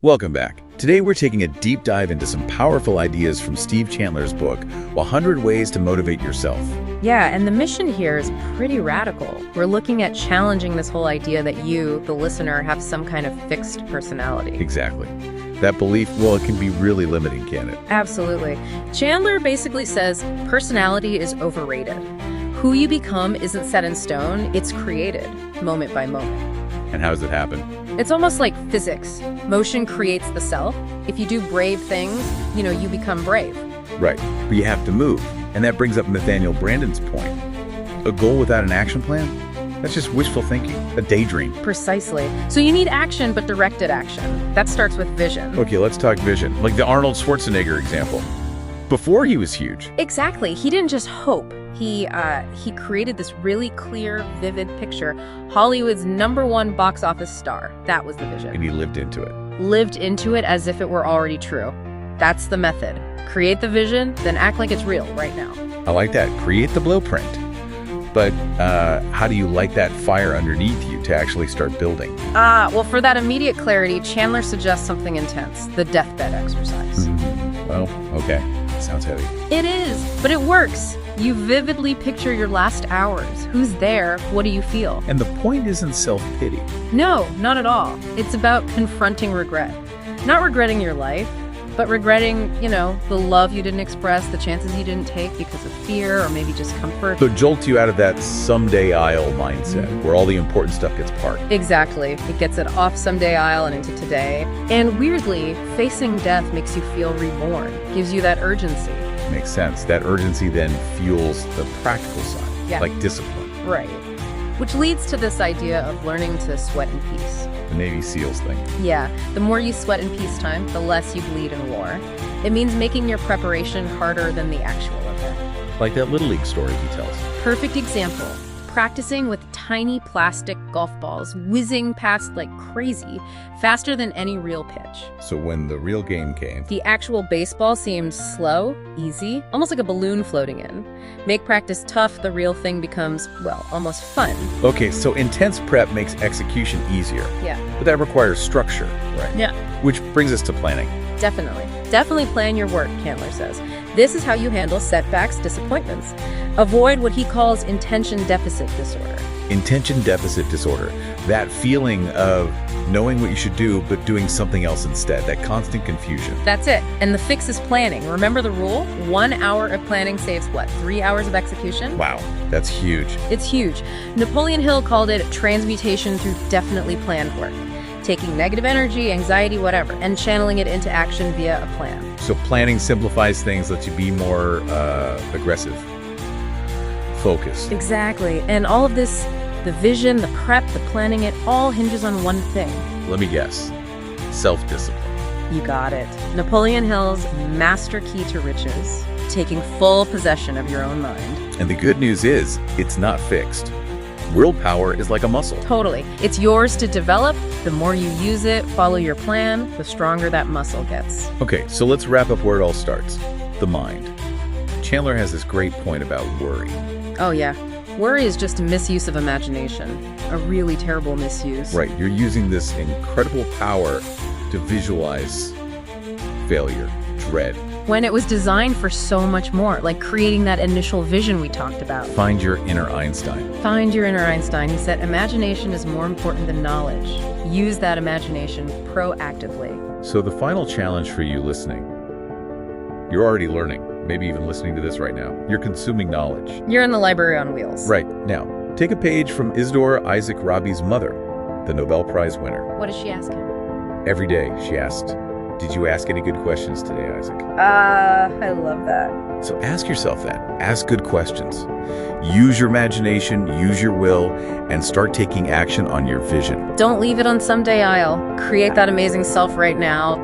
Welcome back. Today we're taking a deep dive into some powerful ideas from Steve Chandler's book, 100 Ways to Motivate Yourself. Yeah, and the mission here is pretty radical. We're looking at challenging this whole idea that you, the listener, have some kind of fixed personality. Exactly. That belief, well, it can be really limiting, can it? Absolutely. Chandler basically says personality is overrated. Who you become isn't set in stone, it's created, moment by moment. And how does it happen? It's almost like physics. Motion creates the self. If you do brave things, you become brave. Right, but you have to move. And that brings up Nathaniel Brandon's point. A goal without an action plan? That's just wishful thinking, a daydream. Precisely. So you need action, but directed action. That starts with vision. Okay, let's talk vision. Like the Arnold Schwarzenegger example. Before he was huge. Exactly. He didn't just hope. He created this really clear, vivid picture. Hollywood's #1 box office star. That was the vision. And he lived into it. Lived into it as if it were already true. That's the method. Create the vision, then act like it's real right now. I like that. Create the blueprint. But how do you light that fire underneath you to actually start building? Well, for that immediate clarity, Chandler suggests something intense, the deathbed exercise. Well, okay. Sounds heavy. It is, but it works. You vividly picture your last hours. Who's there? What do you feel? And the point isn't self-pity. No, not at all. It's about confronting regret. Not regretting your life, but regretting, the love you didn't express, the chances you didn't take because of fear or maybe just comfort. So it jolts you out of that someday I'll mindset where all the important stuff gets parked. Exactly. It gets it off someday I'll and into today. And weirdly, facing death makes you feel reborn, gives you that urgency. Makes sense. That urgency then fuels the practical side, like discipline. Right. Which leads to this idea of learning to sweat in peace. The Navy SEALs thing. Yeah, the more you sweat in peacetime, the less you bleed in war. It means making your preparation harder than the actual event. Like that Little League story he tells. Perfect example. Practicing with tiny plastic golf balls whizzing past like crazy, faster than any real pitch. So when the real game came, the actual baseball seemed slow, easy, almost like a balloon floating in. Make practice tough, the real thing becomes, well, almost fun. Okay, so intense prep makes execution easier. Yeah. But that requires structure, right? Yeah. Which brings us to planning. Definitely. Definitely plan your work, Chandler says. This is how you handle setbacks, disappointments. Avoid what he calls intention deficit disorder. Intention deficit disorder. That feeling of knowing what you should do, but doing something else instead. That constant confusion. That's it. And the fix is planning. Remember the rule? 1 hour of planning saves what? 3 hours of execution? Wow, that's huge. It's huge. Napoleon Hill called it transmutation through definitely planned work. Taking negative energy, anxiety, whatever, and channeling it into action via a plan. So planning simplifies things, lets you be more aggressive, focused. Exactly. And all of this, the vision, the prep, the planning, it all hinges on one thing. Let me guess. Self-discipline. You got it. Napoleon Hill's master key to riches, taking full possession of your own mind. And the good news is, it's not fixed. Willpower is like a muscle. Totally. It's yours to develop. The more you use it, follow your plan, the stronger that muscle gets. Okay, so let's wrap up where it all starts. The mind. Chandler has this great point about worry. Oh, yeah. Worry is just a misuse of imagination. A really terrible misuse. Right. You're using this incredible power to visualize failure, dread. When it was designed for so much more, like creating that initial vision we talked about. Find your inner Einstein. Find your inner Einstein. He said, imagination is more important than knowledge. Use that imagination proactively. So the final challenge for you listening, you're already learning, maybe even listening to this right now. You're consuming knowledge. You're in the library on wheels. Right. Now, take a page from Isidore Isaac Rabi's mother, the Nobel Prize winner. What does she ask him? Every day, she asked, "Did you ask any good questions today, Isaac?" I love that. So ask yourself that. Ask good questions. Use your imagination, use your will, and start taking action on your vision. Don't leave it on someday I'll. Create that amazing self right now.